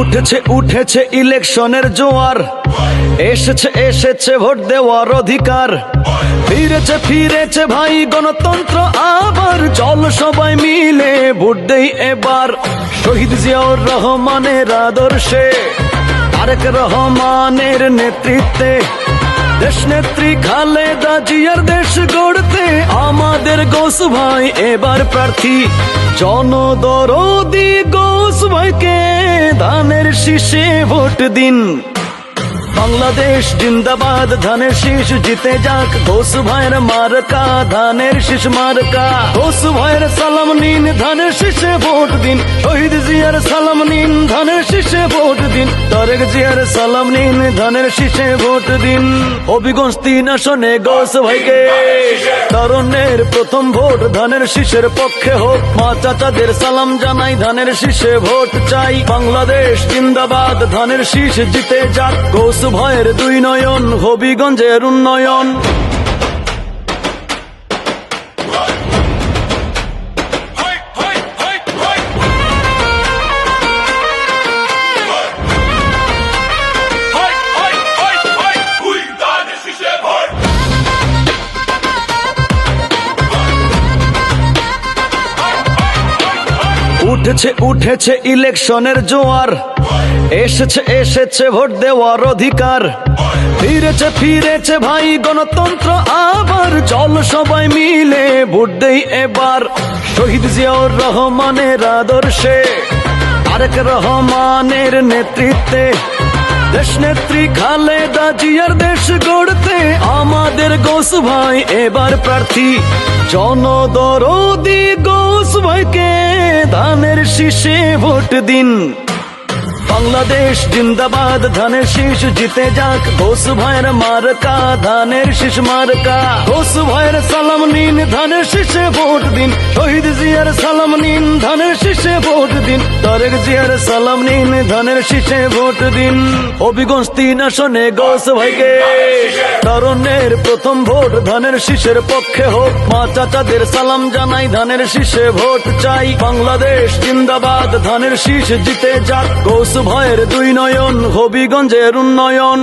উঠেছে উঠেছে ইলেকশনের জোয়ার, এসেছে এসেছে ভোট দেওয়ার অধিকার। ফিরেছে ফিরেছে ভাই গণতন্ত্র আবার, চল সবাই মিলে ভোট দেই এবার। শহীদ জিয়াউর রহমানের আদর্শে, তারেক রহমানের নেতৃত্বে, দেশ নেত্রী খালেদা জিয়ার দেশ গড়তে আমাদের গৌস ভাই এবার প্রার্থী। জনদরদি গৌস ভাইকে ধানের শীষে ভোট দিন। বাংলাদেশ জিন্দাবাদ, ধানের শীষ জিতে যাক, গৌস ভাইয়ের মার্কা ধানের শীষ মার্কা। গৌস ভাইয়ের সালাম নিন, ধানের শীষে ভোট দিন। শহীদ জিয়ার সালাম নিন, ধানের শীষে ভোট দিন। তারেক জিয়ার সালাম নিন, ধানের শীষে ভোট দিন। হবিগঞ্জ 3 আসনে গৌস ভাইকে, তরুণের প্রথম ভোট ধানের শীষের পক্ষে হোক। মা চাচাদের সালাম জানাই, ধানের শীষে ভোট চাই। বাংলাদেশ জিন্দাবাদ, ধানের শীষ জিতে যাক, গৌস ভাইয়ের 2 নয়ন, হবিগঞ্জের উন্নয়ন। উঠেছে উঠেছে ইলেকশনের জোয়ার, এসেছে এসেছে ভোট দেওয়ার অধিকার। ফিরেছে ফিরেছে ভাই গণতন্ত্র আবার, চল সবাই মিলে ভোট দেই এবার। শহীদ জিয়াউর রহমানের আদর্শে, তারেক রহমানের নেতৃত্বে, দেশ নেত্রী খালেদা জিয়ার দেশ গড়তে আমাদের গৌস ভাই এবার প্রার্থী। জনদরদি গৌস ভাইকে ধানের শীষে ভোট দিন। বাংলাদেশ জিন্দাবাদ, ধানের শীষ জিতে যাক, গৌস ভাইয়ের মার্কা ধানের শীষ মার্কা। গৌস ভাইয়ের সালাম নিন, ধানের শীষে ভোট দিন। শহীদ জিয়ার সালাম নিন, ধানের শীষে ভোট দিন। তারেক জিয়ার সালাম নিন, ধানের শীষে ভোট দিন। হবিগঞ্জ 3 আসনে গৌস ভাইকে, তরুণের প্রথম ভোট ধানের শীষের পক্ষে হোক। মা চাচাদের সালাম জানাই, ধানের শীষে ভোট চাই। বাংলাদেশ জিন্দাবাদ, ধানের শীষ জিতে যাক, গৌস ভাইয়ের 2 নয়ন, হবিগঞ্জের উন্নয়ন।